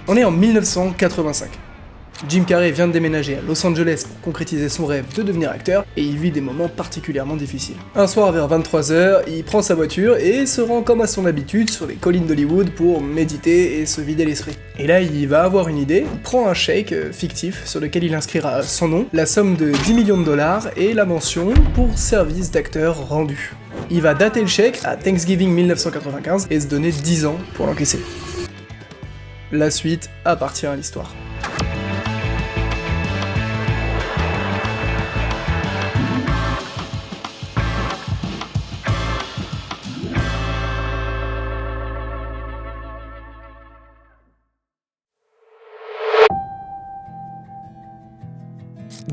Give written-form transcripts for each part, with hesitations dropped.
On est en 1985. Jim Carrey vient de déménager à Los Angeles pour concrétiser son rêve de devenir acteur, et il vit des moments particulièrement difficiles. Un soir vers 23h, il prend sa voiture et se rend comme à son habitude sur les collines d'Hollywood pour méditer et se vider l'esprit. Et là il va avoir une idée, il prend un chèque fictif sur lequel il inscrira son nom, la somme de 10 millions de dollars et la mention pour service d'acteur rendu. Il va dater le chèque à Thanksgiving 1995 et se donner 10 ans pour l'encaisser. La suite appartient à l'histoire.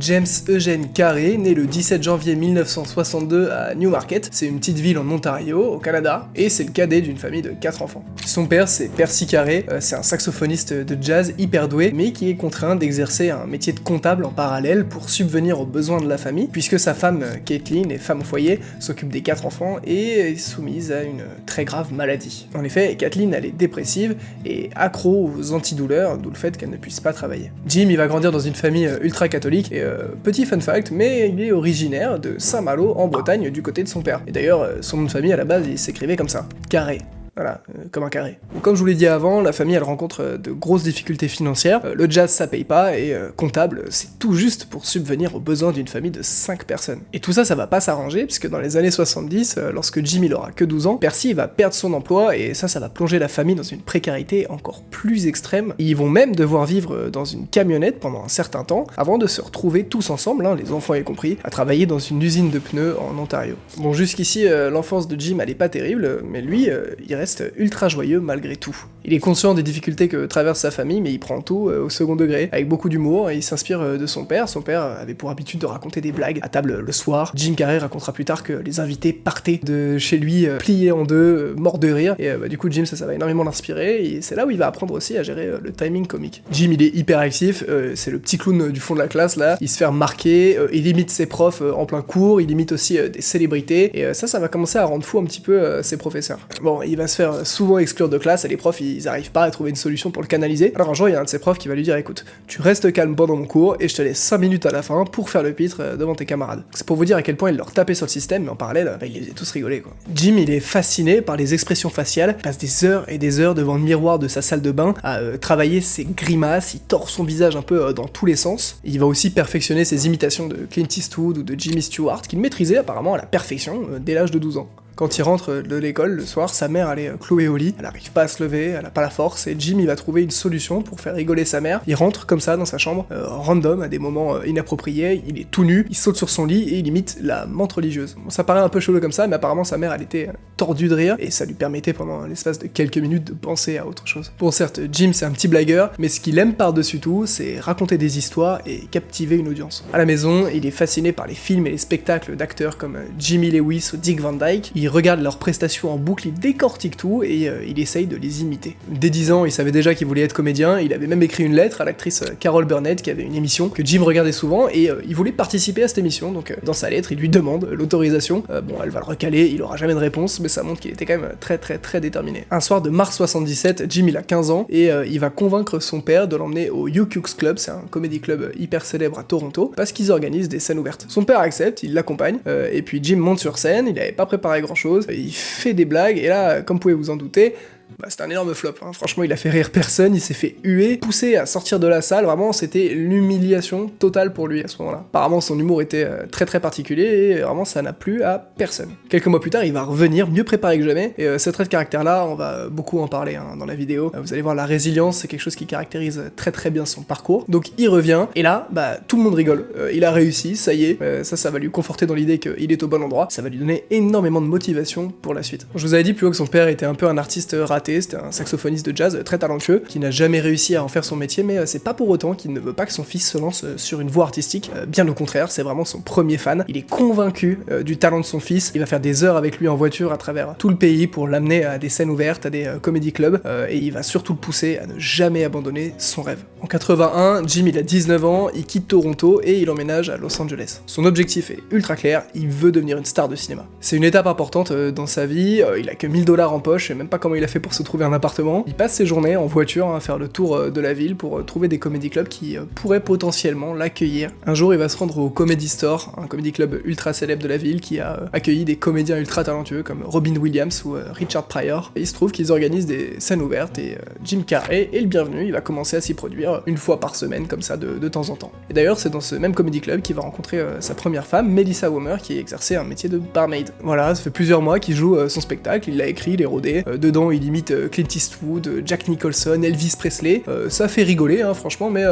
James Eugene Carrey, né le 17 janvier 1962 à Newmarket, c'est une petite ville en Ontario, au Canada, et c'est le cadet d'une famille de 4 enfants. Son père, c'est Percy Carrey, c'est un saxophoniste de jazz hyper doué, mais qui est contraint d'exercer un métier de comptable en parallèle pour subvenir aux besoins de la famille, puisque sa femme, Caitlin, est femme au foyer, s'occupe des 4 enfants et est soumise à une très grave maladie. En effet, Caitlin, elle est dépressive et accro aux antidouleurs, d'où le fait qu'elle ne puisse pas travailler. Jim, il va grandir dans une famille ultra catholique, et petit fun fact, mais il est originaire de Saint-Malo en Bretagne du côté de son père. Et d'ailleurs, son nom de famille à la base, il s'écrivait comme ça, Carré. Voilà, comme un carré. Comme je vous l'ai dit avant, la famille elle rencontre de grosses difficultés financières, le jazz ça paye pas, et comptable, c'est tout juste pour subvenir aux besoins d'une famille de 5 personnes. Et tout ça, ça va pas s'arranger, puisque dans les années 70, lorsque Jim il aura que 12 ans, Percy va perdre son emploi, et ça va plonger la famille dans une précarité encore plus extrême. Ils vont même devoir vivre dans une camionnette pendant un certain temps, avant de se retrouver tous ensemble, les enfants y compris, à travailler dans une usine de pneus en Ontario. Bon, jusqu'ici, l'enfance de Jim elle est pas terrible, mais lui, il reste ultra joyeux malgré tout. Il est conscient des difficultés que traverse sa famille, mais il prend tout au second degré, avec beaucoup d'humour, et il s'inspire de son père. Son père avait pour habitude de raconter des blagues à table le soir. Jim Carrey racontera plus tard que les invités partaient de chez lui pliés en deux, morts de rire, et du coup Jim ça va énormément l'inspirer, et c'est là où il va apprendre aussi à gérer le timing comique. Jim il est hyper actif, c'est le petit clown du fond de la classe là, il se fait remarquer, il imite ses profs en plein cours, il imite aussi des célébrités, et ça va commencer à rendre fou un petit peu ses professeurs. Bon, il va se faire souvent exclure de classe, et les profs ils arrivent pas à trouver une solution pour le canaliser. Alors un jour il y a un de ses profs qui va lui dire: écoute, tu restes calme pendant mon cours et je te laisse 5 minutes à la fin pour faire le pitre devant tes camarades. C'est pour vous dire à quel point il leur tapait sur le système, mais en parallèle il les faisait tous rigoler quoi. Jim il est fasciné par les expressions faciales, il passe des heures et des heures devant le miroir de sa salle de bain à travailler ses grimaces, il tord son visage un peu dans tous les sens. Il va aussi perfectionner ses imitations de Clint Eastwood ou de Jimmy Stewart qu'il maîtrisait apparemment à la perfection dès l'âge de 12 ans. Quand il rentre de l'école le soir, sa mère elle est clouée au lit, elle arrive pas à se lever, elle a pas la force, et Jim il va trouver une solution pour faire rigoler sa mère. Il rentre comme ça dans sa chambre, random, à des moments inappropriés, il est tout nu, il saute sur son lit et il imite la menthe religieuse. Bon, ça paraît un peu chelou comme ça, mais apparemment sa mère elle était tordue de rire, et ça lui permettait pendant l'espace de quelques minutes de penser à autre chose. Bon certes, Jim c'est un petit blagueur, mais ce qu'il aime par-dessus tout, c'est raconter des histoires et captiver une audience. À la maison, il est fasciné par les films et les spectacles d'acteurs comme Jimmy Lewis ou Dick Van Dyke, il regarde leurs prestations en boucle, il décortique tout et il essaye de les imiter. Dès 10 ans, il savait déjà qu'il voulait être comédien, il avait même écrit une lettre à l'actrice Carol Burnett qui avait une émission que Jim regardait souvent et il voulait participer à cette émission, donc dans sa lettre il lui demande l'autorisation. Bon, elle va le recaler, il aura jamais de réponse, mais ça montre qu'il était quand même très déterminé. Un soir de mars 77, Jim il a 15 ans et il va convaincre son père de l'emmener au UQX Club, c'est un comédie club hyper célèbre à Toronto, parce qu'ils organisent des scènes ouvertes. Son père accepte, il l'accompagne, et puis Jim monte sur scène, il avait pas préparé grand chose, il fait des blagues, et là, comme vous pouvez vous en douter, c'était un énorme flop, franchement il a fait rire personne, il s'est fait huer, poussé à sortir de la salle, vraiment c'était l'humiliation totale pour lui à ce moment-là. Apparemment son humour était très particulier et vraiment ça n'a plu à personne. Quelques mois plus tard il va revenir mieux préparé que jamais, et ce trait de caractère là on va beaucoup en parler dans la vidéo, vous allez voir la résilience c'est quelque chose qui caractérise très bien son parcours, donc il revient, et là tout le monde rigole, il a réussi, ça y est, ça va lui conforter dans l'idée qu'il est au bon endroit, ça va lui donner énormément de motivation pour la suite. Je vous avais dit plus haut que son père était un peu un artiste raté, c'était un saxophoniste de jazz très talentueux, qui n'a jamais réussi à en faire son métier, mais c'est pas pour autant qu'il ne veut pas que son fils se lance sur une voie artistique, bien au contraire, c'est vraiment son premier fan, il est convaincu du talent de son fils, il va faire des heures avec lui en voiture à travers tout le pays pour l'amener à des scènes ouvertes, à des comédie clubs, et il va surtout le pousser à ne jamais abandonner son rêve. En 81, Jim il a 19 ans, il quitte Toronto et il emménage à Los Angeles. Son objectif est ultra clair, il veut devenir une star de cinéma. C'est une étape importante dans sa vie, il a que $1000 en poche, et même pas comment il a fait pour pour se trouver un appartement. Il passe ses journées en voiture à faire le tour de la ville pour trouver des comedy clubs qui pourraient potentiellement l'accueillir. Un jour, il va se rendre au Comedy Store, un comedy club ultra célèbre de la ville qui a accueilli des comédiens ultra talentueux comme Robin Williams ou Richard Pryor. Et il se trouve qu'ils organisent des scènes ouvertes et Jim Carrey est le bienvenu. Il va commencer à s'y produire une fois par semaine comme ça de temps en temps. Et d'ailleurs, c'est dans ce même comedy club qu'il va rencontrer sa première femme, Melissa Womer, qui exerçait un métier de barmaid. Voilà, ça fait plusieurs mois qu'il joue son spectacle, il l'a écrit, il est rodé. Dedans, il imite Clint Eastwood, Jack Nicholson, Elvis Presley. Ça fait rigoler, hein, franchement, mais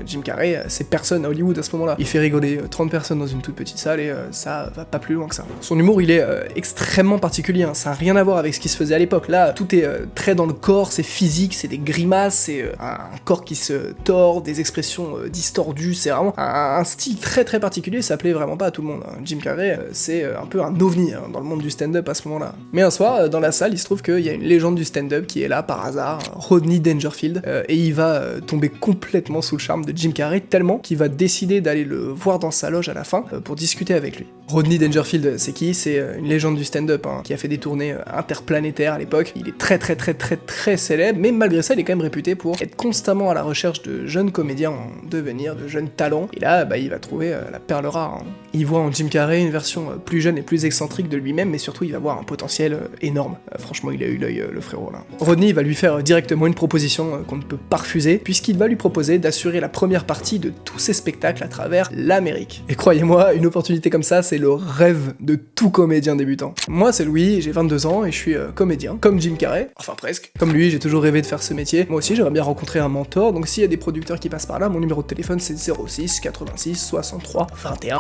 Jim Carrey, c'est personne à Hollywood à ce moment-là. Il fait rigoler 30 personnes dans une toute petite salle et ça va pas plus loin que ça. Son humour, il est extrêmement particulier, hein, ça n'a rien à voir avec ce qui se faisait à l'époque. Là, tout est très dans le corps, c'est physique, c'est des grimaces, c'est un corps qui se tord, des expressions distordues, c'est vraiment un style très très particulier, ça plaît vraiment pas à tout le monde. Hein. Jim Carrey, c'est un peu un ovni hein, dans le monde du stand-up à ce moment-là. Mais un soir, dans la salle, il se trouve qu'il y a une légende du stand-up qui est là par hasard, Rodney Dangerfield, et il va tomber complètement sous le charme de Jim Carrey, tellement qu'il va décider d'aller le voir dans sa loge à la fin pour discuter avec lui. Rodney Dangerfield, c'est qui? C'est une légende du stand-up hein, qui a fait des tournées interplanétaires à l'époque. Il est très célèbre, mais malgré ça, il est quand même réputé pour être constamment à la recherche de jeunes comédiens en devenir, de jeunes talents. Et là, il va trouver la perle rare. Hein. Il voit en Jim Carrey une version plus jeune et plus excentrique de lui-même, mais surtout, il va voir un potentiel énorme. Franchement, il a eu l'œil, le frérot, là. Rodney va lui faire directement une proposition qu'on ne peut pas refuser, puisqu'il va lui proposer d'assurer la première partie de tous ses spectacles à travers l'Amérique. Et croyez-moi, une opportunité comme ça, c'est le rêve de tout comédien débutant. Moi, c'est Louis, j'ai 22 ans et je suis comédien, comme Jim Carrey, enfin presque. Comme lui, j'ai toujours rêvé de faire ce métier. Moi aussi, j'aimerais bien rencontrer un mentor, donc s'il y a des producteurs qui passent par là, mon numéro de téléphone c'est 06 86 63 21.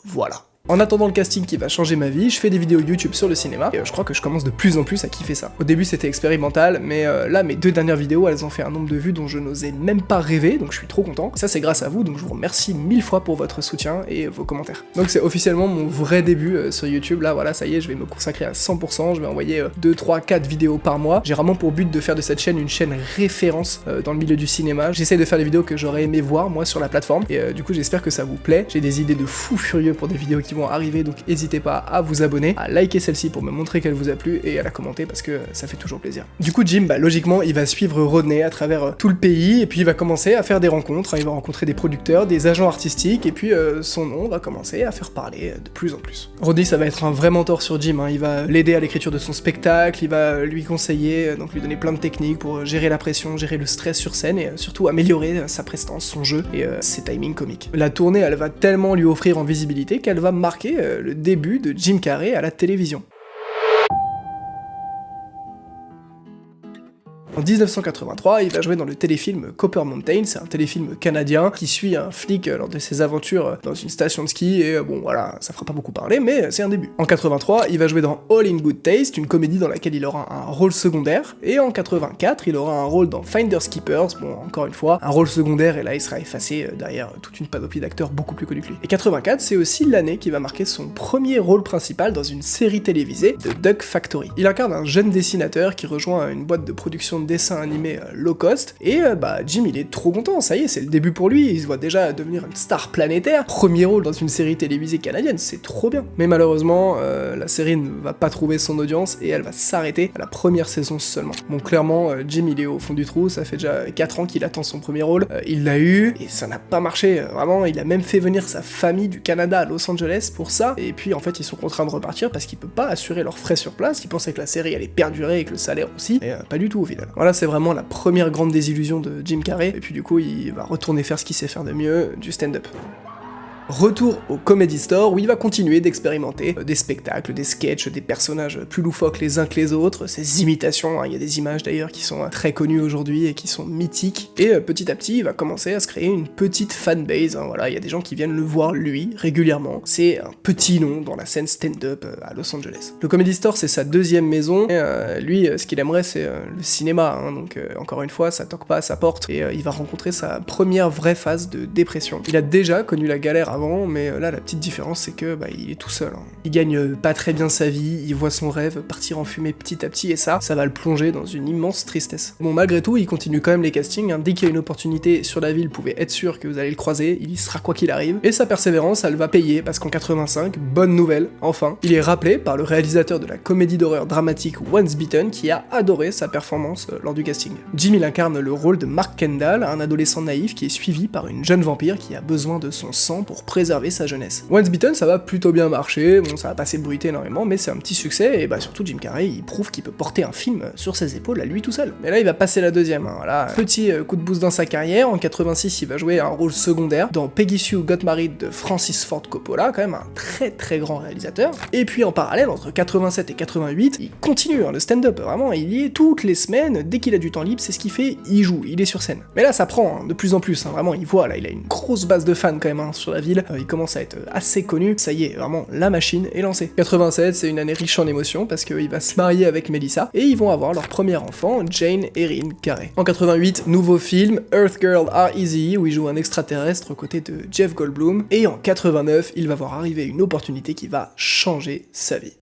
Voilà. En attendant le casting qui va changer ma vie, je fais des vidéos YouTube sur le cinéma, et je crois que je commence de plus en plus à kiffer ça. Au début c'était expérimental, mais là mes 2 dernières vidéos elles ont fait un nombre de vues dont je n'osais même pas rêver, donc je suis trop content. Ça c'est grâce à vous, donc je vous remercie 1000 fois pour votre soutien et vos commentaires. Donc c'est officiellement mon vrai début sur YouTube, là voilà ça y est, je vais me consacrer à 100%, je vais envoyer 2, 3, 4 vidéos par mois. J'ai vraiment pour but de faire de cette chaîne une chaîne référence dans le milieu du cinéma. J'essaie de faire les vidéos que j'aurais aimé voir moi sur la plateforme, et du coup j'espère que ça vous plaît. J'ai des idées de fou furieux pour des vidéos qui vont arriver, donc n'hésitez pas à vous abonner, à liker celle-ci pour me montrer qu'elle vous a plu et à la commenter parce que ça fait toujours plaisir. Du coup Jim, logiquement il va suivre Rodney à travers tout le pays et puis il va commencer à faire des rencontres, il va rencontrer des producteurs, des agents artistiques et puis son nom va commencer à faire parler de plus en plus. Rodney ça va être un vrai mentor sur Jim, hein. Il va l'aider à l'écriture de son spectacle, il va lui conseiller, donc lui donner plein de techniques pour gérer la pression, gérer le stress sur scène et surtout améliorer sa prestance, son jeu et ses timings comiques. La tournée elle va tellement lui offrir en visibilité qu'elle va marquer le début de Jim Carrey à la télévision. En 1983, il va jouer dans le téléfilm Copper Mountain, c'est un téléfilm canadien qui suit un flic lors de ses aventures dans une station de ski, et bon voilà, ça fera pas beaucoup parler, mais c'est un début. En 83, il va jouer dans All in Good Taste, une comédie dans laquelle il aura un rôle secondaire, et en 84, il aura un rôle dans Finders Keepers, bon encore une fois, un rôle secondaire, et là il sera effacé derrière toute une panoplie d'acteurs beaucoup plus connus que lui. Et 84, c'est aussi l'année qui va marquer son premier rôle principal dans une série télévisée, The Duck Factory. Il incarne un jeune dessinateur qui rejoint une boîte de production de dessin animé low cost, et Jim il est trop content, ça y est, c'est le début pour lui, il se voit déjà devenir une star planétaire, premier rôle dans une série télévisée canadienne, c'est trop bien. Mais malheureusement, la série ne va pas trouver son audience, et elle va s'arrêter à la première saison seulement. Bon clairement, Jim il est au fond du trou, ça fait déjà 4 ans qu'il attend son premier rôle, il l'a eu, et ça n'a pas marché, vraiment, il a même fait venir sa famille du Canada à Los Angeles pour ça, et puis en fait ils sont contraints de repartir parce qu'il peut pas assurer leurs frais sur place, ils pensaient que la série allait perdurer et que le salaire aussi, mais pas du tout au final. Voilà, c'est vraiment la première grande désillusion de Jim Carrey, et puis du coup il va retourner faire ce qu'il sait faire de mieux, du stand-up. Retour au Comedy Store où il va continuer d'expérimenter des spectacles, des sketchs, des personnages plus loufoques les uns que les autres, ces imitations, hein, il y a des images d'ailleurs qui sont très connues aujourd'hui et qui sont mythiques, et petit à petit il va commencer à se créer une petite fanbase, hein, voilà, il y a des gens qui viennent le voir lui régulièrement, c'est un petit nom dans la scène stand-up à Los Angeles. Le Comedy Store c'est sa deuxième maison, et lui ce qu'il aimerait c'est le cinéma, hein, donc encore une fois ça toque pas à sa porte, et il va rencontrer sa première vraie phase de dépression. Il a déjà connu la galère avant avant, mais là la petite différence c'est que il est tout seul. Il gagne pas très bien sa vie, il voit son rêve partir en fumée petit à petit et ça va le plonger dans une immense tristesse. Bon, malgré tout, il continue quand même les castings, dès qu'il y a une opportunité sur la ville, vous pouvez être sûr que vous allez le croiser, il y sera quoi qu'il arrive, et sa persévérance, elle va payer, parce qu'en 85, bonne nouvelle, enfin, il est rappelé par le réalisateur de la comédie d'horreur dramatique Once Bitten, qui a adoré sa performance lors du casting. Jim, il incarne le rôle de Mark Kendall, un adolescent naïf qui est suivi par une jeune vampire qui a besoin de son sang pour préserver sa jeunesse. Once Bitten, ça va plutôt bien marcher, bon, ça va pas s'ébruiter énormément, mais c'est un petit succès, et surtout Jim Carrey, il prouve qu'il peut porter un film sur ses épaules à lui tout seul. Mais là, il va passer la deuxième, voilà. Petit coup de boost dans sa carrière, en 86, il va jouer un rôle secondaire dans Peggy Sue Got Married de Francis Ford Coppola, quand même un très grand réalisateur. Et puis en parallèle, entre 87 et 88, il continue le stand-up, vraiment, il y est toutes les semaines, dès qu'il a du temps libre, c'est ce qu'il fait, il joue, il est sur scène. Mais là, ça prend de plus en plus, vraiment, il voit, là, il a une grosse base de fans quand même sur la ville, il commence à être assez connu, ça y est, vraiment, la machine est lancée. 87, c'est une année riche en émotions, parce qu'il va se marier avec Melissa, et ils vont avoir leur premier enfant, Jane Erin Carrey. En 88, nouveau film, Earth Girl Are Easy, où il joue un extraterrestre aux côtés de Jeff Goldblum, et en 89, il va voir arriver une opportunité qui va changer sa vie.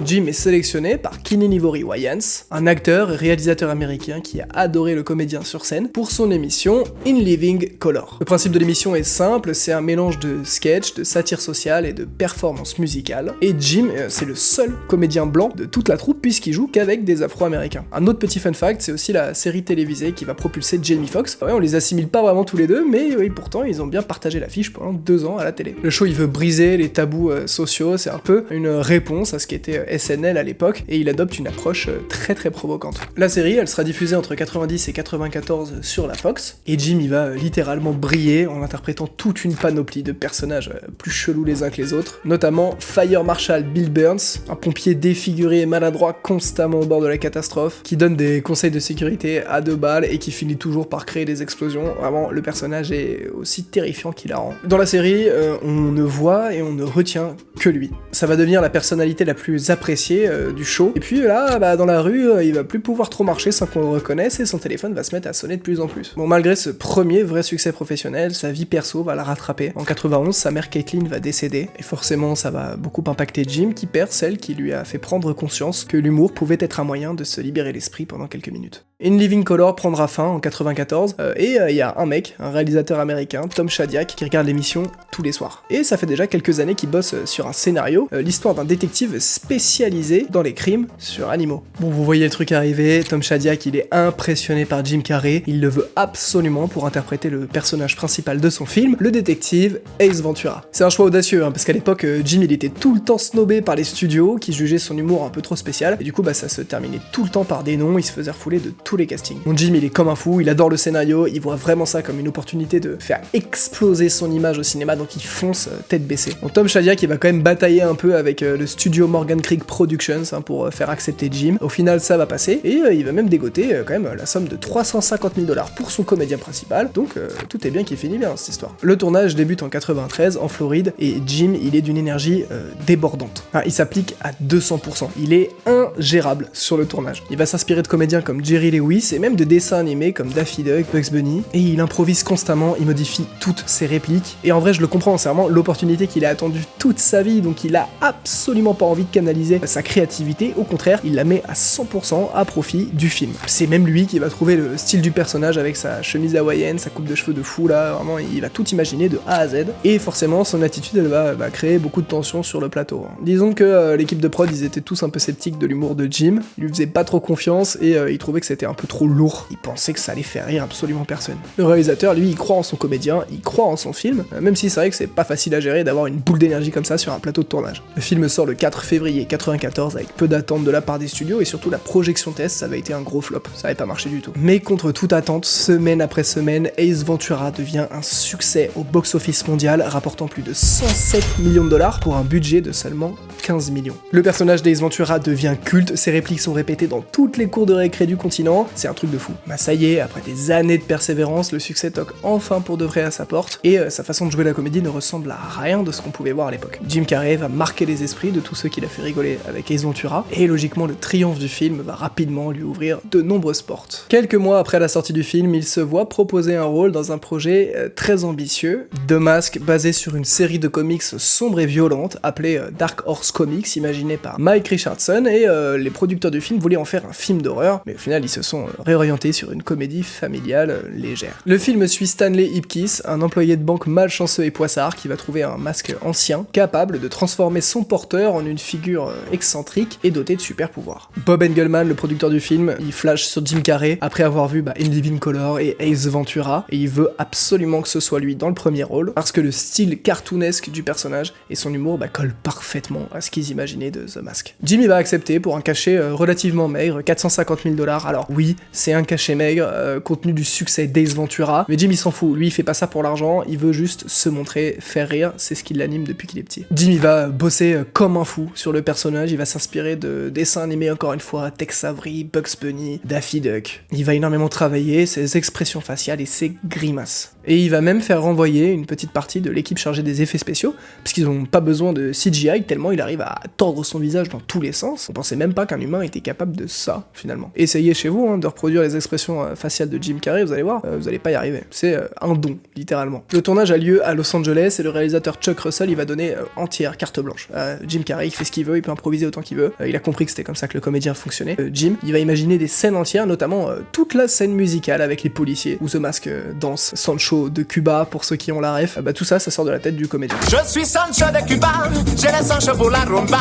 Jim est sélectionné par Keenen Ivory Wayans, un acteur et réalisateur américain qui a adoré le comédien sur scène, pour son émission In Living Color. Le principe de l'émission est simple, c'est un mélange de sketch, de satire sociale et de performance musicale, et Jim, c'est le seul comédien blanc de toute la troupe puisqu'il joue qu'avec des Afro-Américains. Un autre petit fun fact, c'est aussi la série télévisée qui va propulser Jamie Foxx. Ouais, on les assimile pas vraiment tous les deux, mais oui, pourtant ils ont bien partagé l'affiche pendant 2 ans à la télé. Le show, il veut briser les tabous sociaux, c'est un peu une réponse à ce qui était SNL à l'époque, et il adopte une approche très provocante. La série, elle sera diffusée entre 90 et 94 sur la Fox, et Jim, il va littéralement briller en interprétant toute une panoplie de personnages plus chelous les uns que les autres, notamment Fire Marshal Bill Burns, un pompier défiguré et maladroit constamment au bord de la catastrophe, qui donne des conseils de sécurité à 2 balles et qui finit toujours par créer des explosions. Vraiment, le personnage est aussi terrifiant qu'il la rend. Dans la série, on ne voit et on ne retient que lui. Ça va devenir la personnalité la plus appréciée du show. Et puis là, dans la rue, il va plus pouvoir trop marcher sans qu'on le reconnaisse et son téléphone va se mettre à sonner de plus en plus. Bon, malgré ce premier vrai succès professionnel, sa vie perso va la rattraper. En 91, sa mère Caitlin va décéder et forcément ça va beaucoup impacter Jim qui perd celle qui lui a fait prendre conscience que l'humour pouvait être un moyen de se libérer l'esprit pendant quelques minutes. In Living Color prendra fin en 94 et il y a un mec, un réalisateur américain, Tom Shadyac, qui regarde l'émission tous les soirs. Et ça fait déjà quelques années qu'il bosse sur un scénario, l'histoire d'un détective spécialisé dans les crimes sur animaux. Bon, vous voyez le truc arriver, Tom Shadyac, il est impressionné par Jim Carrey, il le veut absolument pour interpréter le personnage principal de son film, le détective Ace Ventura. C'est un choix audacieux, parce qu'à l'époque, Jim, il était tout le temps snobé par les studios, qui jugeaient son humour un peu trop spécial, et du coup, ça se terminait tout le temps par des noms, il se faisait refouler de tous les castings. Mon Jim, il est comme un fou, il adore le scénario, il voit vraiment ça comme une opportunité de faire exploser son image au cinéma, donc il fonce tête baissée. Bon, Tom Shadyac, il va quand même batailler un peu avec le studio Morgan Creek Productions pour faire accepter Jim. Au final, ça va passer, et il va même dégoter quand même la somme de 350 000 $ pour son comédien principal, donc tout est bien qui finit bien dans cette histoire. Le tournage débute en 93 en Floride, et Jim, il est d'une énergie débordante. Il s'applique à 200%, il est ingérable sur le tournage. Il va s'inspirer de comédiens comme Jerry Lewis et même de dessins animés comme Daffy Duck, Bugs Bunny, et il improvise constamment, il modifie toutes ses répliques, et en vrai je le comprends, c'est vraiment l'opportunité qu'il a attendue toute sa vie, donc il a absolument pas envie de canaliser sa créativité, au contraire, il la met à 100% à profit du film. C'est même lui qui va trouver le style du personnage avec sa chemise hawaïenne, sa coupe de cheveux de fou là, vraiment il va tout imaginer de A à Z, et forcément son attitude elle va créer beaucoup de tension sur le plateau. Disons que l'équipe de prod ils étaient tous un peu sceptiques de l'humour de Jim, ils lui faisaient pas trop confiance et ils trouvaient que c'était un peu trop lourd, ils pensaient que ça allait faire rire absolument personne. Le réalisateur lui il croit en son comédien, il croit en son film, même si c'est vrai que c'est pas facile à gérer d'avoir une boule d'énergie comme ça sur un plateau de tournage. Le film sort le 4 février 94 avec peu d'attente de la part des studios et surtout la projection test ça avait été un gros flop, ça avait pas marché du tout. Mais contre toute attente, semaine après semaine, Ace Ventura devient un succès au box-office mondial, rapportant plus de 107 millions de $ pour un budget de seulement 15 millions. Le personnage d'Ace Ventura devient culte, ses répliques sont répétées dans toutes les cours de récré du continent, ans, c'est un truc de fou. Bah ça y est, après des années de persévérance, le succès toque enfin pour de vrai à sa porte, et sa façon de jouer la comédie ne ressemble à rien de ce qu'on pouvait voir à l'époque. Jim Carrey va marquer les esprits de tous ceux qui l'a fait rigoler avec Ace Ventura, et logiquement le triomphe du film va rapidement lui ouvrir de nombreuses portes. Quelques mois après la sortie du film, il se voit proposer un rôle dans un projet très ambitieux, The Mask, basé sur une série de comics sombre et violente appelée Dark Horse Comics, imaginée par Mike Richardson, et les producteurs du film voulaient en faire un film d'horreur, mais au final ils se sont réorientés sur une comédie familiale légère. Le film suit Stanley Ipkiss, un employé de banque malchanceux et poissard qui va trouver un masque ancien, capable de transformer son porteur en une figure excentrique et dotée de super pouvoirs. Bob Engelman, le producteur du film, il flash sur Jim Carrey après avoir vu In Living Color et Ace Ventura, et il veut absolument que ce soit lui dans le premier rôle, parce que le style cartoonesque du personnage et son humour colle parfaitement à ce qu'ils imaginaient de The Mask. Jimmy va accepter pour un cachet relativement maigre, 450 000 $. Alors oui, c'est un cachet maigre, compte tenu du succès d'Ace Ventura, mais Jimmy s'en fout, lui il fait pas ça pour l'argent, il veut juste se montrer, faire rire, c'est ce qui l'anime depuis qu'il est petit. Jimmy va bosser comme un fou sur le personnage, il va s'inspirer de dessins animés encore une fois, Tex Avery, Bugs Bunny, Daffy Duck. Il va énormément travailler ses expressions faciales et ses grimaces. Et il va même faire renvoyer une petite partie de l'équipe chargée des effets spéciaux, parce qu'ils n'ont pas besoin de CGI tellement il arrive à tordre son visage dans tous les sens. On pensait même pas qu'un humain était capable de ça, finalement. Essayez chez vous de reproduire les expressions faciales de Jim Carrey, vous allez voir, vous allez pas y arriver. C'est un don, littéralement. Le tournage a lieu à Los Angeles et le réalisateur Chuck Russell, il va donner entière carte blanche. Jim Carrey, il fait ce qu'il veut, il peut improviser autant qu'il veut. Il a compris que c'était comme ça que le comédien fonctionnait. Jim, il va imaginer des scènes entières, notamment toute la scène musicale avec les policiers, où The Mask danse, Sancho de Cuba, pour ceux qui ont la ref. Tout ça, ça sort de la tête du comédien. Je suis Sancho de Cuba, j'ai le Sancho pour la rumba.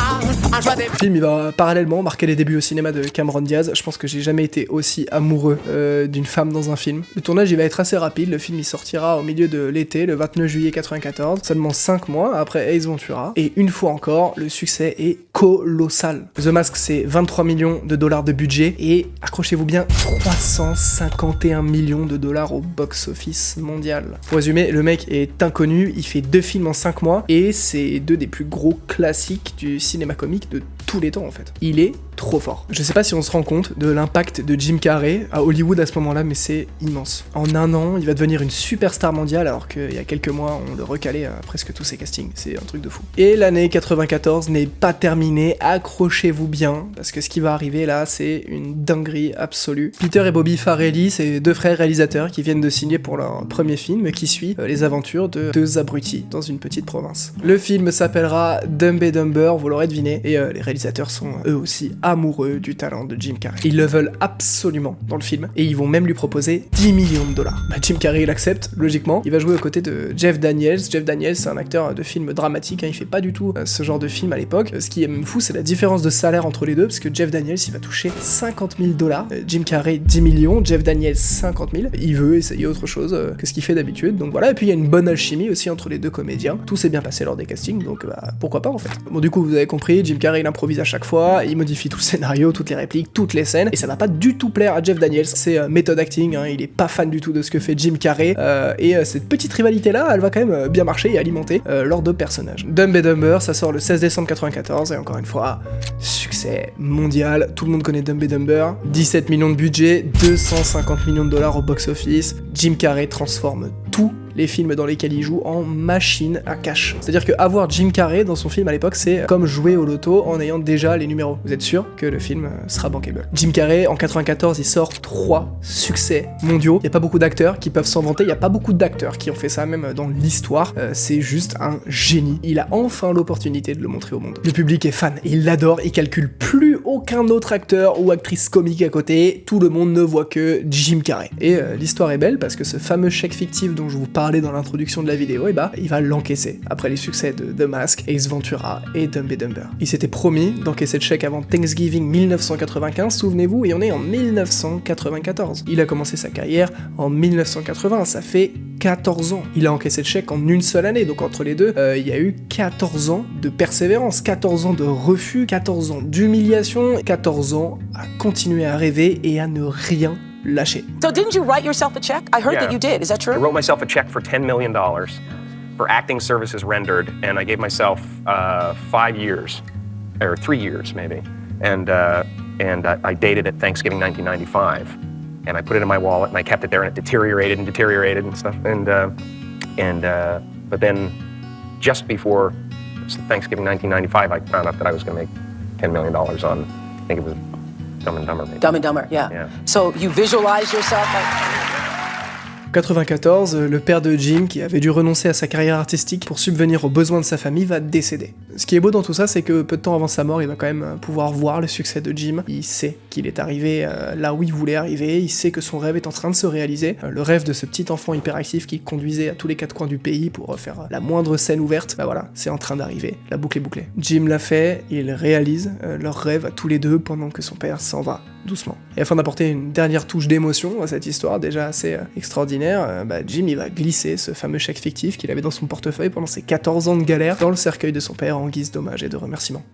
Le film, il va parallèlement marquer les débuts au cinéma de Cameron Diaz. Je pense que j'ai jamais été aussi amoureux d'une femme dans un film. Le tournage, il va être assez rapide. Le film, il sortira au milieu de l'été, le 29 juillet 94, seulement 5 mois après Ace Ventura. Et une fois encore, le succès est colossal. The Mask, c'est 23 millions de dollars de budget et, accrochez-vous bien, 351 millions de dollars au box-office mondial. Pour résumer, le mec est inconnu, il fait 2 films en 5 mois et c'est 2 des plus gros classiques du cinéma comique de tous les temps en fait. Il est trop fort. Je sais pas si on se rend compte de l'impact de Jim Carrey à Hollywood à ce moment-là, mais c'est immense. En un an, il va devenir une superstar mondiale alors qu'il y a quelques mois, on le recalait à presque tous ses castings. C'est un truc de fou. Et l'année 94 n'est pas terminée, accrochez-vous bien, parce que ce qui va arriver là, c'est une dinguerie absolue. Peter et Bobby Farrelly, c'est 2 frères réalisateurs qui viennent de signer pour leur premier film qui suit les aventures de 2 abrutis dans une petite province. Le film s'appellera Dumb and Dumber, vous l'aurez deviné, et les réalisateurs sont eux aussi amoureux du talent de Jim Carrey. Ils le veulent absolument dans le film, et ils vont même lui proposer 10 millions de dollars. Jim Carrey, il accepte, logiquement. Il va jouer aux côtés de Jeff Daniels. Jeff Daniels, c'est un acteur de film dramatique, il fait pas du tout ce genre de film à l'époque. Ce qui est même fou, c'est la différence de salaire entre les deux, parce que Jeff Daniels, il va toucher 50 000 $, Jim Carrey 10 millions, Jeff Daniels 50 000. Il veut essayer autre chose que ce qu'il fait d'habitude, donc voilà. Et puis il y a une bonne alchimie aussi entre les deux comédiens. Tout s'est bien passé lors des castings, donc pourquoi pas en fait. Bon, du coup, vous avez compris, Jim Carrey, il improvise à chaque fois, il modifie tout le scénario, toutes les répliques, toutes les scènes, et ça va pas du tout plaire à Jeff Daniels. C'est méthode acting, il est pas fan du tout de ce que fait Jim Carrey, et cette petite rivalité là, elle va quand même bien marcher et alimenter leurs 2 personnages. Dumb and Dumber, ça sort le 16 décembre 94, et encore une fois, succès mondial, tout le monde connaît Dumb and Dumber, 17 millions de budget, 250 millions de dollars au box-office, Jim Carrey transforme tout les films dans lesquels il joue en machine à cash. C'est-à-dire que avoir Jim Carrey dans son film à l'époque, c'est comme jouer au loto en ayant déjà les numéros. Vous êtes sûr que le film sera bankable. Jim Carrey, en 94, il sort 3 succès mondiaux. Il n'y a pas beaucoup d'acteurs qui peuvent s'en vanter, il n'y a pas beaucoup d'acteurs qui ont fait ça même dans l'histoire. C'est juste un génie. Il a enfin l'opportunité de le montrer au monde. Le public est fan, il l'adore, il calcule plus aucun autre acteur ou actrice comique à côté, tout le monde ne voit que Jim Carrey. Et l'histoire est belle parce que ce fameux chèque fictif dont je vous parle dans l'introduction de la vidéo, il va l'encaisser après les succès de The Mask, Ace Ventura et Dumb and Dumber. Il s'était promis d'encaisser le chèque avant Thanksgiving 1995, souvenez-vous, et on est en 1994. Il a commencé sa carrière en 1980, ça fait 14 ans. Il a encaissé le chèque en une seule année, donc entre les deux, il y a eu 14 ans de persévérance, 14 ans de refus, 14 ans d'humiliation, 14 ans à continuer à rêver et à ne rien lâcher. So didn't you write yourself a check? I heard that you did. Is that true? I wrote myself a check for $10 million for acting services rendered, and I gave myself 5 years, or 3 years maybe, and I dated at Thanksgiving 1995. and I put it in my wallet, and I kept it there, and it deteriorated and stuff. But then, just before Thanksgiving 1995, I found out that I was going to make $10 million on, I think it was Dumb and Dumber. Maybe. Dumb and Dumber, yeah. So you visualize yourself like... 94, le père de Jim, qui avait dû renoncer à sa carrière artistique pour subvenir aux besoins de sa famille, va décéder. Ce qui est beau dans tout ça, c'est que peu de temps avant sa mort, il va quand même pouvoir voir le succès de Jim. Il sait qu'il est arrivé là où il voulait arriver, il sait que son rêve est en train de se réaliser. Le rêve de ce petit enfant hyperactif qui conduisait à tous les quatre coins du pays pour faire la moindre scène ouverte, bah voilà, c'est en train d'arriver, la boucle est bouclée. Jim l'a fait, il réalise leur rêve à tous les deux pendant que son père s'en va doucement. Et afin d'apporter une dernière touche d'émotion à cette histoire déjà assez extraordinaire, Jim il va glisser ce fameux chèque fictif qu'il avait dans son portefeuille pendant ses 14 ans de galère dans le cercueil de son père en guise d'hommage et de remerciement.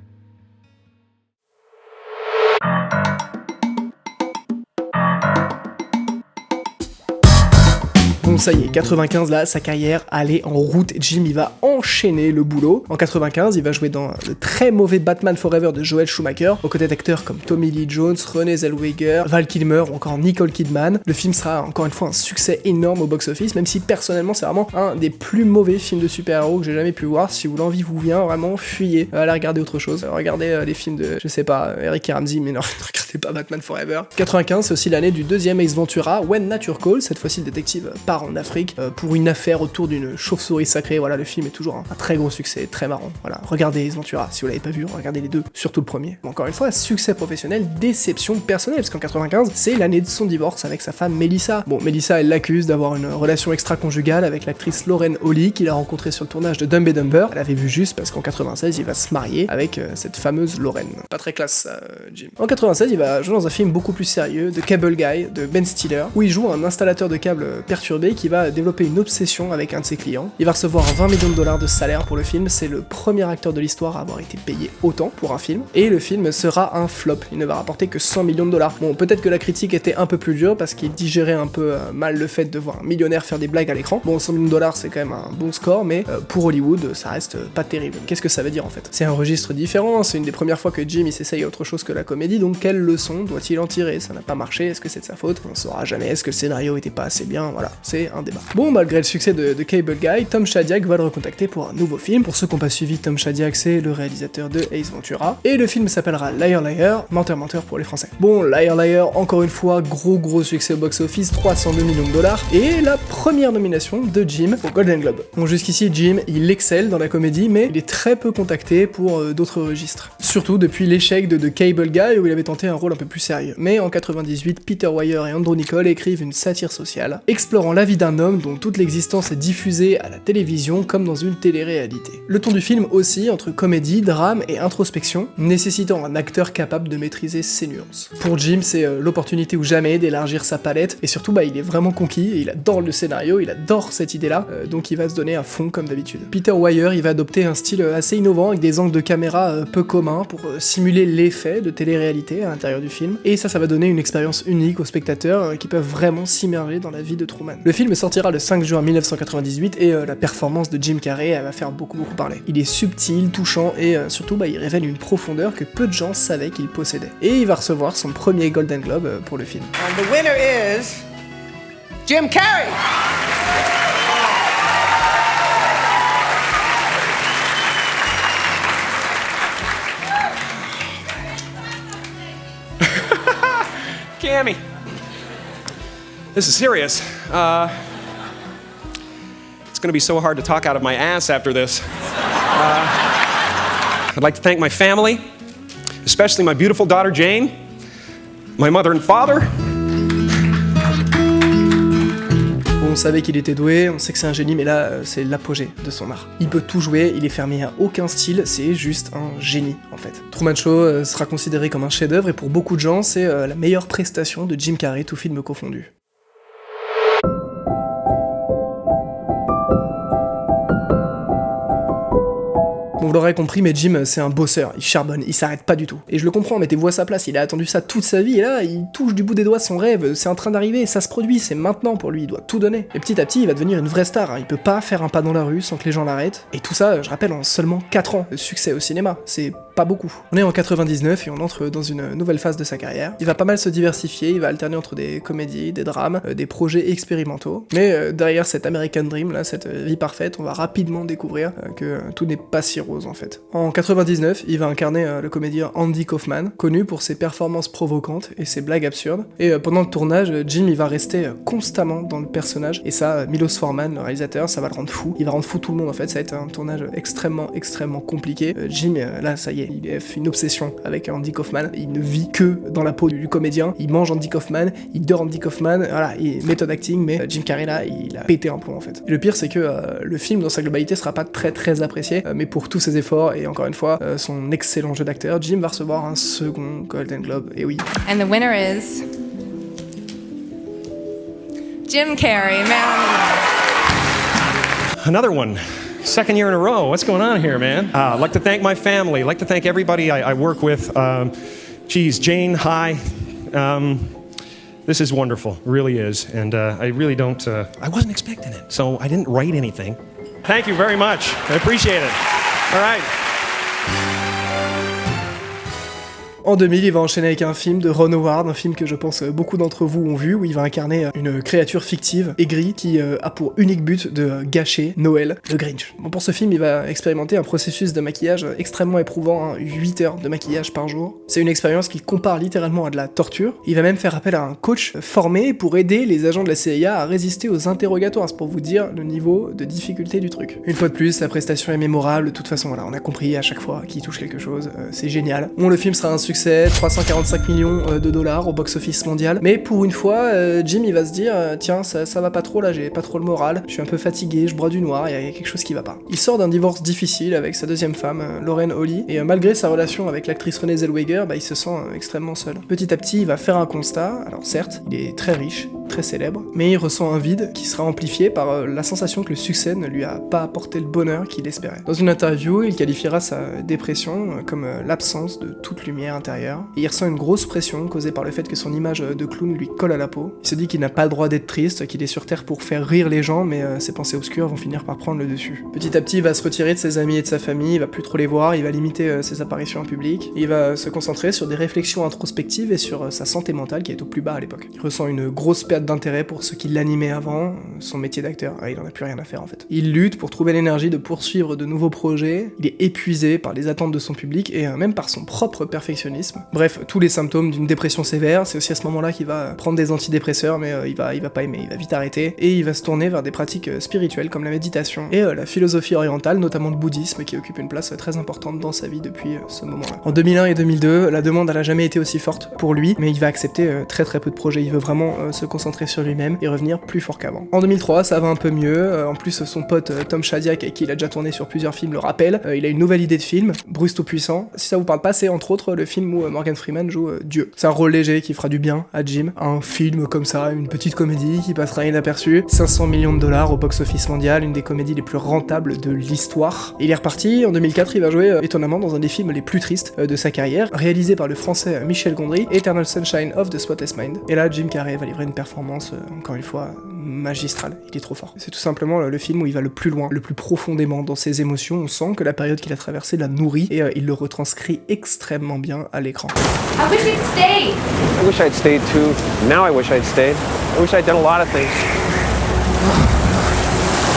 Bon ça y est, 95 là, sa carrière allait en route, Jim il va enchaîner le boulot. En 95, il va jouer dans le très mauvais Batman Forever de Joel Schumacher, aux côtés d'acteurs comme Tommy Lee Jones, Renée Zellweger, Val Kilmer ou encore Nicole Kidman. Le film sera encore une fois un succès énorme au box-office, même si personnellement c'est vraiment un des plus mauvais films de super-héros que j'ai jamais pu voir. Si l'envie vous vient, vraiment fuyez, allez regarder autre chose. Regardez les films de, je sais pas, Eric et Ramsey, mais non, ne regardez pas Batman Forever. 95, c'est aussi l'année du deuxième Ace Ventura, When Nature Calls. Cette fois-ci le détective part en Afrique pour une affaire autour d'une chauve-souris sacrée. Voilà, le film est toujours un très gros succès, très marrant. Voilà, regardez Ace Ventura, si vous l'avez pas vu, regardez les deux, surtout le premier. Mais encore une fois, succès professionnel, déception personnelle, parce qu'en 95, c'est l'année de son divorce avec sa femme Melissa. Bon, Melissa, elle l'accuse d'avoir une relation extra-conjugale avec l'actrice Lauren Holly, qu'il a rencontrée sur le tournage de Dumb and Dumber. Elle avait vu juste parce qu'en 96, il va se marier avec cette fameuse Lauren. Pas très classe, ça, Jim. En 96, il va jouer dans un film beaucoup plus sérieux, The Cable Guy, de Ben Stiller, où il joue un installateur de câbles perturbé qui va développer une obsession avec un de ses clients. Il va recevoir 20 millions de dollars de salaire pour le film, c'est le premier acteur de l'histoire à avoir été payé autant pour un film, et le film sera un flop, il ne va rapporter que 100 millions de dollars. Bon, peut-être que la critique était un peu plus dure parce qu'il digérait un peu mal le fait de voir un millionnaire faire des blagues à l'écran. Bon, 100 millions de dollars c'est quand même un bon score, mais pour Hollywood, ça reste pas terrible. Qu'est-ce que ça veut dire en fait? C'est un registre différent, c'est une des premières fois que Jim il s'essaye à autre chose que la comédie, donc quelle leçon doit-il en tirer? Ça n'a pas marché, est-ce que c'est de sa faute? On saura jamais, est-ce que le scénario était pas assez bien? Voilà, c'est un débat. Bon, malgré le succès de Cable Guy, Tom Shadyac va le recontacter pour un nouveau film. Pour ceux qui n'ont pas suivi, Tom Shadyac c'est le réalisateur de Ace Ventura, et le film s'appellera Liar Liar, Menteur Menteur pour les Français. Bon, Liar Liar, encore une fois, gros succès au box-office, 302 millions de dollars, et la première nomination de Jim au Golden Globe. Bon, jusqu'ici, Jim, il excelle dans la comédie, mais il est très peu contacté pour d'autres registres. Surtout depuis l'échec de The Cable Guy, où il avait tenté un rôle un peu plus sérieux. Mais en 98, Peter Weir et Andrew Niccol écrivent une satire sociale, explorant la vie d'un homme dont toute l'existence est diffusée à la télévision comme dans une télé-réalité. Le ton du film oscille entre comédie, drame et introspection, nécessitant un acteur capable de maîtriser ses nuances. Pour Jim, c'est l'opportunité ou jamais d'élargir sa palette, et surtout, il est vraiment conquis, et il adore le scénario, il adore cette idée-là, donc il va se donner à fond comme d'habitude. Peter Weir, il va adopter un style assez innovant, avec des angles de caméra peu communs, pour simuler l'effet de télé-réalité à l'intérieur du film, et ça va donner une expérience unique aux spectateurs qui peuvent vraiment s'immerger dans la vie de Truman. Le film sortira le 5 juin 1998, et la performance de Jim Carrey, elle va faire beaucoup parler. Il est subtil, touchant, et surtout, il révèle une profondeur que peu de gens savaient qu'il possédait. Et il va recevoir son premier Golden Globe pour le film. And the winner is Jim Carrey. Cammy, this is serious. It's gonna be so hard to talk out of my ass after this. I'd like to thank my family, especially my beautiful daughter Jane, my mother and father. On savait qu'il était doué, on sait que c'est un génie, mais là, c'est l'apogée de son art. Il peut tout jouer, il est fermé à aucun style, c'est juste un génie, en fait. Truman Show sera considéré comme un chef-d'œuvre, et pour beaucoup de gens, c'est la meilleure prestation de Jim Carrey, tout film confondu. Bon, vous l'aurez compris, mais Jim, c'est un bosseur, il charbonne, il s'arrête pas du tout. Et je le comprends, mettez-vous à sa place, il a attendu ça toute sa vie, et là, il touche du bout des doigts son rêve, c'est en train d'arriver, ça se produit, c'est maintenant pour lui, il doit tout donner. Et petit à petit, il va devenir une vraie star, il peut pas faire un pas dans la rue sans que les gens l'arrêtent. Et tout ça, je rappelle, en seulement 4 ans de succès au cinéma, c'est pas beaucoup. On est en 99 et on entre dans une nouvelle phase de sa carrière. Il va pas mal se diversifier, il va alterner entre des comédies, des drames, des projets expérimentaux. Mais derrière cette American Dream, là, cette vie parfaite, on va rapidement découvrir que tout n'est pas si rose en fait. En 99, il va incarner le comédien Andy Kaufman, connu pour ses performances provocantes et ses blagues absurdes. Et pendant le tournage, Jim il va rester constamment dans le personnage. Et ça, Milos Forman, le réalisateur, ça va le rendre fou. Il va rendre fou tout le monde en fait. Ça va être un tournage extrêmement compliqué. Jim, là, ça y est, il a fait une obsession avec Andy Kaufman. Il ne vit que dans la peau du comédien. Il mange Andy Kaufman, il dort Andy Kaufman. Voilà, méthode acting, mais Jim Carrey là, il a pété un plomb en fait. Et le pire, c'est que le film dans sa globalité sera pas très apprécié, mais pour tous ses efforts et encore une fois son excellent jeu d'acteur, Jim va recevoir un second Golden Globe. Et oui. And the winner is Jim Carrey, man. Another one. Second year in a row. What's going on here, man? I'd like to thank my family. I'd like to thank everybody I work with. Jane, hi. This is wonderful. It really is. And I really don't... I wasn't expecting it, so I didn't write anything. Thank you very much. I appreciate it. All right. En 2000, il va enchaîner avec un film de Ron Howard, un film que je pense beaucoup d'entre vous ont vu, où il va incarner une créature fictive, aigrie, qui a pour unique but de gâcher Noël, le Grinch. Bon, pour ce film, il va expérimenter un processus de maquillage extrêmement éprouvant, 8 heures de maquillage par jour. C'est une expérience qu'il compare littéralement à de la torture. Il va même faire appel à un coach formé pour aider les agents de la CIA à résister aux interrogatoires, c'est pour vous dire le niveau de difficulté du truc. Une fois de plus, sa prestation est mémorable, de toute façon, voilà, on a compris à chaque fois qu'il touche quelque chose, c'est génial. Bon, le film sera un succès, 345 millions de dollars au box-office mondial, mais pour une fois, Jim il va se dire tiens, ça va pas trop là, j'ai pas trop le moral, je suis un peu fatigué, je bois du noir, il y a quelque chose qui va pas. Il sort d'un divorce difficile avec sa deuxième femme, Lauren Holly, et malgré sa relation avec l'actrice Renée Zellweger, il se sent extrêmement seul. Petit à petit, il va faire un constat, alors certes, il est très riche, très célèbre, mais il ressent un vide qui sera amplifié par la sensation que le succès ne lui a pas apporté le bonheur qu'il espérait. Dans une interview, il qualifiera sa dépression comme l'absence de toute lumière intérieure, et il ressent une grosse pression causée par le fait que son image de clown lui colle à la peau. Il se dit qu'il n'a pas le droit d'être triste, qu'il est sur Terre pour faire rire les gens, mais ses pensées obscures vont finir par prendre le dessus. Petit à petit, il va se retirer de ses amis et de sa famille, il va plus trop les voir, il va limiter ses apparitions en public, et il va se concentrer sur des réflexions introspectives et sur sa santé mentale qui est au plus bas à l'époque. Il ressent une grosse perte d'intérêt pour ce qui l'animait avant, son métier d'acteur. Il en a plus rien à faire en fait. Il lutte pour trouver l'énergie de poursuivre de nouveaux projets, il est épuisé par les attentes de son public et même par son propre perfectionnisme. Bref, tous les symptômes d'une dépression sévère. C'est aussi à ce moment-là qu'il va prendre des antidépresseurs, mais il va pas aimer, il va vite arrêter, et il va se tourner vers des pratiques spirituelles comme la méditation et la philosophie orientale, notamment le bouddhisme, qui occupe une place très importante dans sa vie depuis ce moment-là. En 2001 et 2002, la demande elle a jamais été aussi forte pour lui, mais il va accepter très peu de projets. Il veut vraiment se concentrer sur lui-même et revenir plus fort qu'avant. En 2003, ça va un peu mieux. En plus, son pote Tom Shadyac, avec qui il a déjà tourné sur plusieurs films, le rappelle. Il a une nouvelle idée de film, Bruce Tout-Puissant. Si ça vous parle pas, c'est entre autres le film où Morgan Freeman joue Dieu. C'est un rôle léger qui fera du bien à Jim. Un film comme ça, une petite comédie qui passera inaperçue. 500 millions de dollars au box-office mondial, une des comédies les plus rentables de l'histoire. Il est reparti. En 2004, il va jouer étonnamment dans un des films les plus tristes de sa carrière, réalisé par le français Michel Gondry, Eternal Sunshine of the Spotless Mind. Et là, Jim Carrey va livrer une performance, encore une fois, magistrale. Il est trop fort. C'est tout simplement le film où il va le plus loin, le plus profondément dans ses émotions. On sent que la période qu'il a traversée l'a nourri et il le retranscrit extrêmement bien à l'écran. I wish you'd stayed. I wish I'd stayed too. Now I wish I'd stayed. I wish I'd done a lot of things.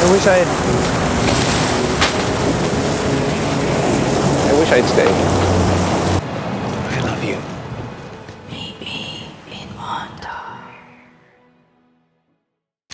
I wish I'd stayed. I love you.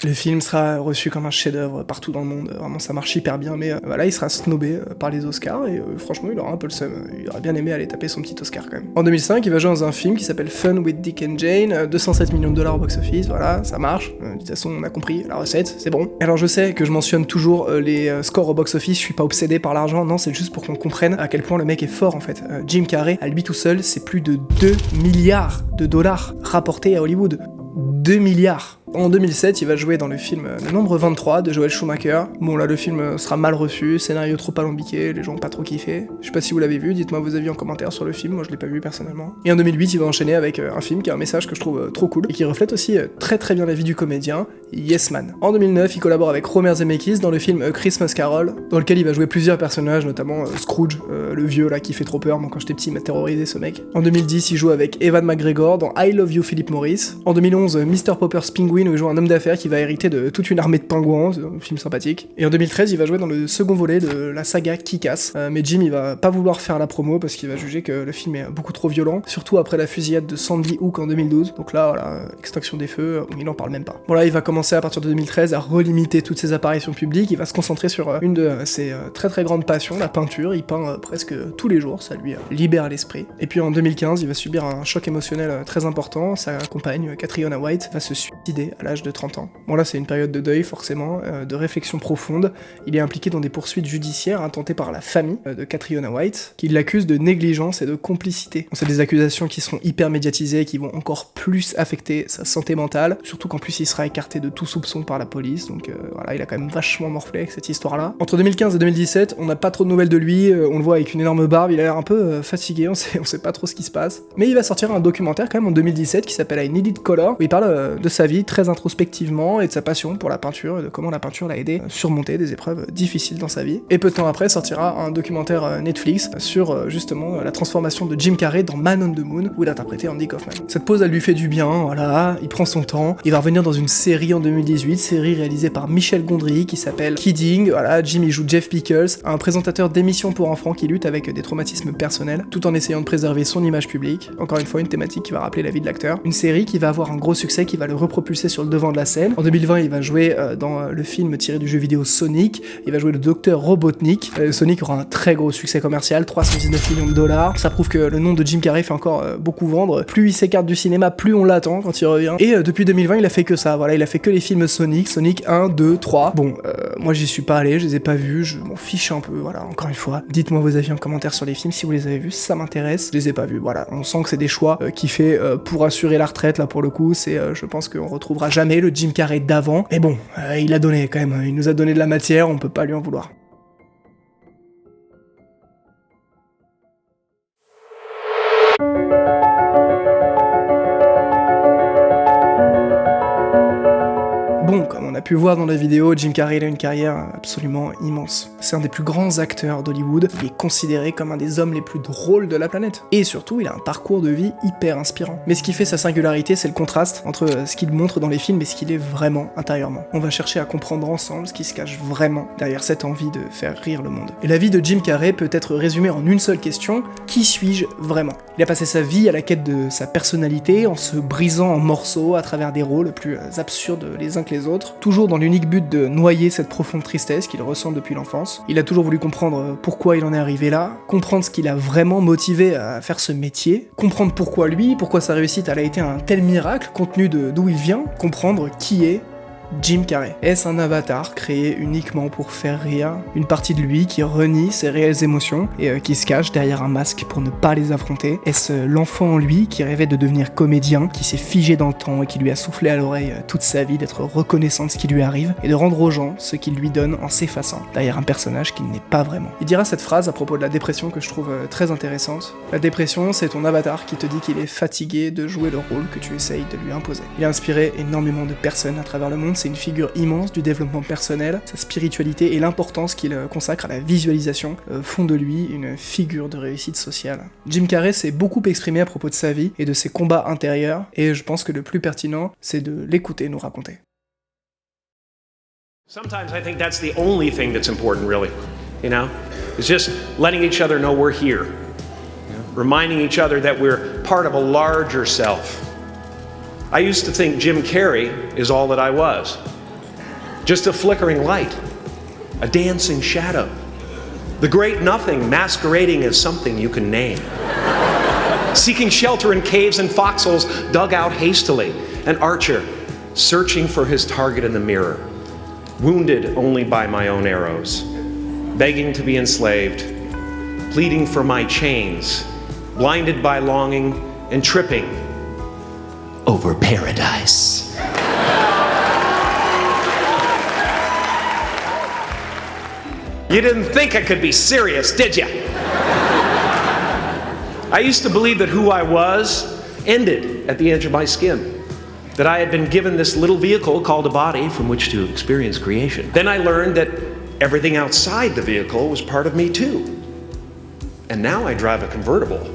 Le film sera reçu comme un chef-d'œuvre partout dans le monde, vraiment ça marche hyper bien, mais voilà, il sera snobé par les Oscars et franchement il aura un peu le seum, il aurait bien aimé aller taper son petit Oscar quand même. En 2005, il va jouer dans un film qui s'appelle Fun with Dick and Jane, 207 millions de dollars au box-office, voilà, ça marche, de toute façon on a compris la recette, c'est bon. Alors je sais que je mentionne toujours les scores au box-office, je suis pas obsédé par l'argent, non, c'est juste pour qu'on comprenne à quel point le mec est fort en fait. Jim Carrey, à lui tout seul, c'est plus de 2 milliards de dollars rapportés à Hollywood. 2 milliards. En 2007, il va jouer dans le film Le Nombre 23 de Joel Schumacher. Bon là, le film sera mal reçu, scénario trop alambiqué, les gens ont pas trop kiffé. Je sais pas si vous l'avez vu, dites-moi vos avis en commentaire sur le film, moi je l'ai pas vu personnellement. Et en 2008, il va enchaîner avec un film qui a un message que je trouve trop cool et qui reflète aussi très très bien la vie du comédien, Yes Man. En 2009, il collabore avec Robert Zemeckis dans le film A Christmas Carol, dans lequel il va jouer plusieurs personnages, notamment Scrooge, le vieux là qui fait trop peur. Moi quand j'étais petit, il m'a terrorisé ce mec. En 2010, il joue avec Evan McGregor dans I Love You Philip Morris. En 2011, Mr. Popper's Penguin, où il joue un homme d'affaires qui va hériter de toute une armée de pingouins, c'est un film sympathique. Et en 2013, il va jouer dans le second volet de la saga Kick-Ass. Mais Jim, il va pas vouloir faire la promo parce qu'il va juger que le film est beaucoup trop violent, surtout après la fusillade de Sandy Hook en 2012. Donc là, voilà, extinction des feux, il en parle même pas. Bon là, il va commencer à partir de 2013 à relimiter toutes ses apparitions publiques, il va se concentrer sur une de ses très très grandes passions, la peinture. Il peint presque tous les jours, ça lui libère l'esprit. Et puis en 2015, il va subir un choc émotionnel très important, sa compagne, Catriona White, va se suicider à l'âge de 30 ans. Bon là, c'est une période de deuil forcément, de réflexion profonde. Il est impliqué dans des poursuites judiciaires intentées par la famille de Catriona White, qui l'accuse de négligence et de complicité. C'est des accusations qui seront hyper médiatisées, qui vont encore plus affecter sa santé mentale, surtout qu'en plus il sera écarté de tout soupçon par la police, donc voilà, il a quand même vachement morflé avec cette histoire-là. Entre 2015 et 2017, on n'a pas trop de nouvelles de lui, on le voit avec une énorme barbe, il a l'air un peu fatigué, on sait pas trop ce qui se passe. Mais il va sortir un documentaire quand même en 2017 qui s'appelle I Needed Color, où il parle de sa vie très introspectivement et de sa passion pour la peinture et de comment la peinture l'a aidé à surmonter des épreuves difficiles dans sa vie. Et peu de temps après sortira un documentaire Netflix sur justement la transformation de Jim Carrey dans Man on the Moon, où il a interprété Andy Kaufman. Cette pause, elle lui fait du bien, voilà, il prend son temps, il va revenir dans une série en 2018, série réalisée par Michel Gondry qui s'appelle Kidding, voilà, Jim il joue Jeff Pickles, un présentateur d'émissions pour enfants qui lutte avec des traumatismes personnels, tout en essayant de préserver son image publique. Encore une fois, une thématique qui va rappeler la vie de l'acteur. Une série qui va avoir un gros succès, qui va le repropulser sur le devant de la scène. En 2020, il va jouer dans le film tiré du jeu vidéo Sonic, il va jouer le docteur Robotnik. Sonic aura un très gros succès commercial, 319 millions de dollars. Ça prouve que le nom de Jim Carrey fait encore beaucoup vendre. Plus il s'écarte du cinéma, plus on l'attend quand il revient. Et depuis 2020, il a fait que ça, voilà, il a fait que les films Sonic 1, 2, 3. Bon, moi j'y suis pas allé, je les ai pas vus, je m'en fiche un peu, voilà, encore une fois. Dites-moi vos avis en commentaire sur les films si vous les avez vus, ça m'intéresse. Je les ai pas vus, voilà, on sent que c'est des choix qu'il fait pour assurer la retraite, là pour le coup, c'est, je pense qu'on retrouvera jamais le Jim Carrey d'avant. Mais bon, il a donné quand même, il nous a donné de la matière, on peut pas lui en vouloir. Bon, comme on a pu voir dans la vidéo, Jim Carrey a une carrière absolument immense. C'est un des plus grands acteurs d'Hollywood, il est considéré comme un des hommes les plus drôles de la planète. Et surtout, il a un parcours de vie hyper inspirant. Mais ce qui fait sa singularité, c'est le contraste entre ce qu'il montre dans les films et ce qu'il est vraiment intérieurement. On va chercher à comprendre ensemble ce qui se cache vraiment derrière cette envie de faire rire le monde. Et la vie de Jim Carrey peut être résumée en une seule question: qui suis-je vraiment? Il a passé sa vie à la quête de sa personnalité, en se brisant en morceaux à travers des rôles plus absurdes les uns que les autres, toujours dans l'unique but de noyer cette profonde tristesse qu'il ressent depuis l'enfance. Il a toujours voulu comprendre pourquoi il en est arrivé là, comprendre ce qui l'a vraiment motivé à faire ce métier, comprendre pourquoi lui, pourquoi sa réussite elle a été un tel miracle compte tenu d'où il vient, comprendre qui est Jim Carrey. Est-ce un avatar créé uniquement pour faire rire? Une partie de lui qui renie ses réelles émotions et qui se cache derrière un masque pour ne pas les affronter? Est-ce l'enfant en lui qui rêvait de devenir comédien, qui s'est figé dans le temps et qui lui a soufflé à l'oreille toute sa vie d'être reconnaissant de ce qui lui arrive et de rendre aux gens ce qu'il lui donne en s'effaçant derrière un personnage qu'il n'est pas vraiment? Il dira cette phrase à propos de la dépression que je trouve très intéressante. La dépression, c'est ton avatar qui te dit qu'il est fatigué de jouer le rôle que tu essayes de lui imposer. Il a inspiré énormément de personnes à travers le monde. C'est une figure immense du développement personnel, sa spiritualité et l'importance qu'il consacre à la visualisation font de lui une figure de réussite sociale. Jim Carrey s'est beaucoup exprimé à propos de sa vie et de ses combats intérieurs, et je pense que le plus pertinent, c'est de l'écouter nous raconter. Sometimes I think that's the only thing that's important, really. You know, it's just letting each other know we're here, reminding each other that we're part of a larger self. I used to think Jim Carrey is all that I was. Just a flickering light, a dancing shadow, the great nothing masquerading as something you can name. Seeking shelter in caves and foxholes dug out hastily, an archer searching for his target in the mirror, wounded only by my own arrows, begging to be enslaved, pleading for my chains, blinded by longing and tripping over paradise. You didn't think I could be serious, did you? I used to believe that who I was ended at the edge of my skin, that I had been given this little vehicle called a body from which to experience creation. Then I learned that everything outside the vehicle was part of me too. And now I drive a convertible.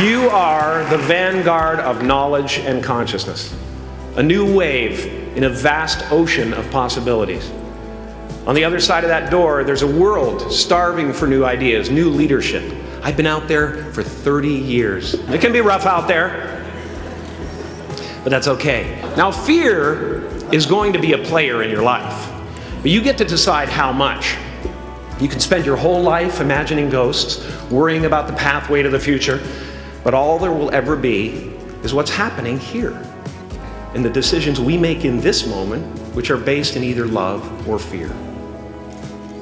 You are the vanguard of knowledge and consciousness, a new wave in a vast ocean of possibilities. On the other side of that door, there's a world starving for new ideas, new leadership. I've been out there for 30 years. It can be rough out there, but that's okay. Now, fear is going to be a player in your life, but you get to decide how much. You can spend your whole life imagining ghosts, worrying about the pathway to the future, but all there will ever be is what's happening here, and the decisions we make in this moment, which are based in either love or fear.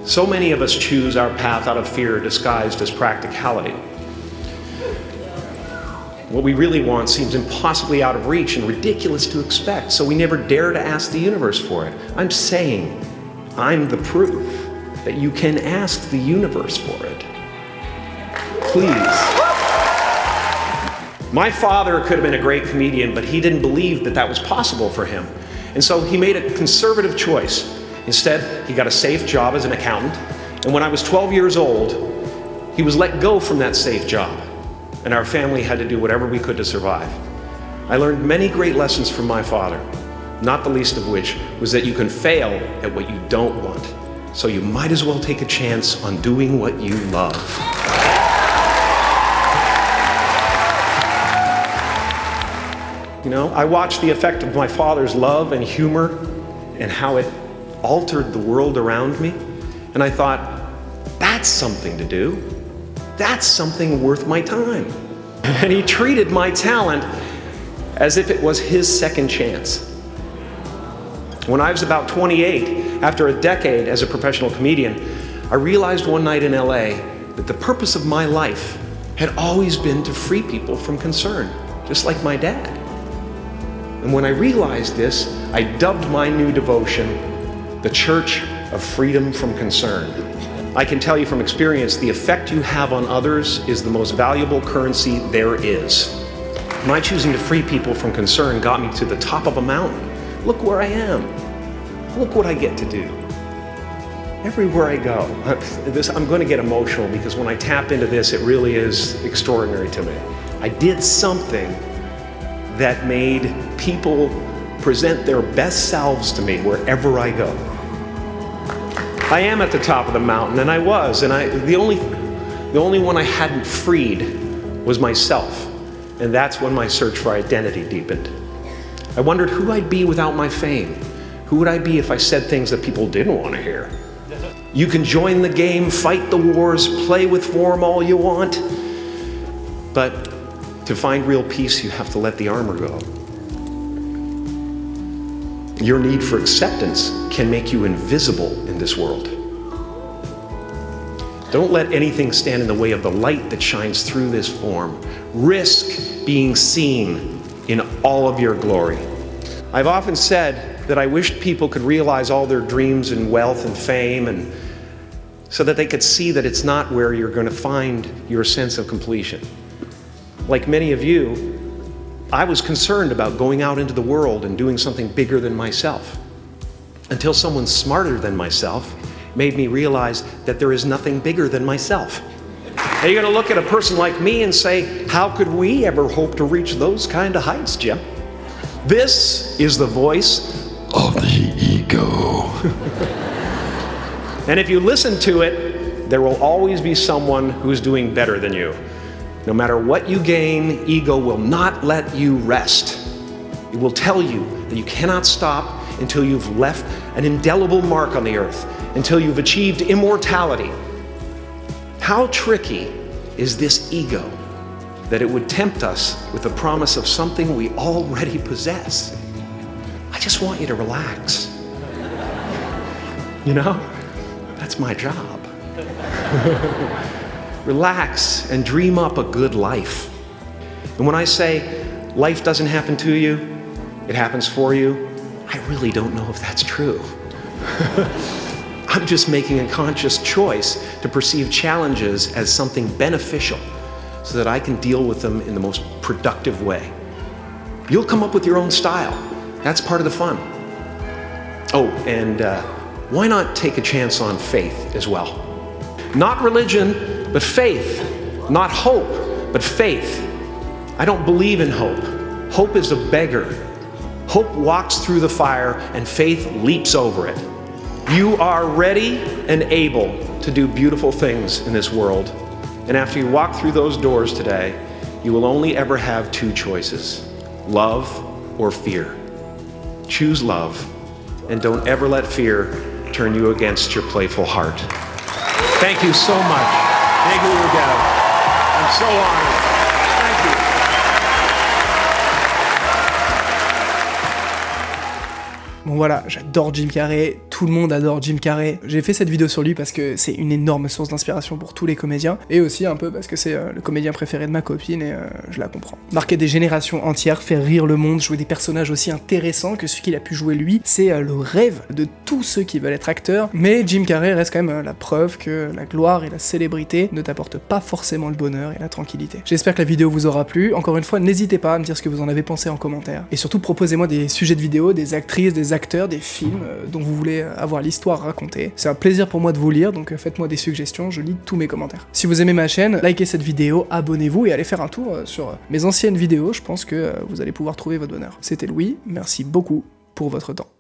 So many of us choose our path out of fear disguised as practicality. What we really want seems impossibly out of reach and ridiculous to expect, so we never dare to ask the universe for it. I'm saying, I'm the proof that you can ask the universe for it. Please. My father could have been a great comedian, but he didn't believe that that was possible for him. And so he made a conservative choice. Instead, he got a safe job as an accountant. And when I was 12 years old, he was let go from that safe job. And our family had to do whatever we could to survive. I learned many great lessons from my father, not the least of which was that you can fail at what you don't want. So you might as well take a chance on doing what you love. You know, I watched the effect of my father's love and humor and how it altered the world around me. And I thought, that's something to do. That's something worth my time. And he treated my talent as if it was his second chance. When I was about 28, after a decade as a professional comedian, I realized one night in LA that the purpose of my life had always been to free people from concern, just like my dad. And when I realized this, I dubbed my new devotion the Church of Freedom from Concern. I can tell you from experience, the effect you have on others is the most valuable currency there is. My choosing to free people from concern got me to the top of a mountain. Look where I am. Look what I get to do. Everywhere I go. I'm going to get emotional because when I tap into this, it really is extraordinary to me. I did something that made people present their best selves to me wherever I go. I am at the top of the mountain, and I was, and the only one I hadn't freed was myself, and that's when my search for identity deepened. I wondered who I'd be without my fame. Who would I be if I said things that people didn't want to hear? You can join the game, fight the wars, play with form all you want, but to find real peace, you have to let the armor go. Your need for acceptance can make you invisible in this world. Don't let anything stand in the way of the light that shines through this form. Risk being seen in all of your glory. I've often said that I wished people could realize all their dreams and wealth and fame, and so that they could see that it's not where you're going to find your sense of completion. Like many of you, I was concerned about going out into the world and doing something bigger than myself, until someone smarter than myself made me realize that there is nothing bigger than myself. Are you going to look at a person like me and say, how could we ever hope to reach those kind of heights, Jim? This is the voice of the ego. And if you listen to it, there will always be someone who's doing better than you. No matter what you gain, ego will not let you rest. It will tell you that you cannot stop until you've left an indelible mark on the earth, until you've achieved immortality. How tricky is this ego that it would tempt us with the promise of something we already possess? I just want you to relax. You know, that's my job. Relax and dream up a good life. And when I say life doesn't happen to you, it happens for you, I really don't know if that's true. I'm just making a conscious choice to perceive challenges as something beneficial so that I can deal with them in the most productive way. You'll come up with your own style. That's part of the fun. Oh, and why not take a chance on faith as well? Not religion, but faith. Not hope, but faith. I don't believe in hope. Hope is a beggar. Hope walks through the fire and faith leaps over it. You are ready and able to do beautiful things in this world. And after you walk through those doors today, you will only ever have two choices, love or fear. Choose love, and don't ever let fear turn you against your playful heart. Thank you so much. Thank you, Miguel. I'm so honored. Thank you. Bon voilà, j'adore Jim Carrey, tout le monde adore Jim Carrey. J'ai fait cette vidéo sur lui parce que c'est une énorme source d'inspiration pour tous les comédiens, et aussi un peu parce que c'est le comédien préféré de ma copine et je la comprends. Marquer des générations entières, faire rire le monde, jouer des personnages aussi intéressants que celui qu'il a pu jouer lui, c'est le rêve de tous ceux qui veulent être acteurs, mais Jim Carrey reste quand même la preuve que la gloire et la célébrité ne t'apportent pas forcément le bonheur et la tranquillité. J'espère que la vidéo vous aura plu, encore une fois n'hésitez pas à me dire ce que vous en avez pensé en commentaire, et surtout proposez-moi des sujets de vidéos, des actrices, des acteurs, des films dont vous voulez avoir l'histoire racontée. C'est un plaisir pour moi de vous lire, donc faites-moi des suggestions, je lis tous mes commentaires. Si vous aimez ma chaîne, likez cette vidéo, abonnez-vous et allez faire un tour sur mes anciennes vidéos, je pense que vous allez pouvoir trouver votre bonheur. C'était Louis, merci beaucoup pour votre temps.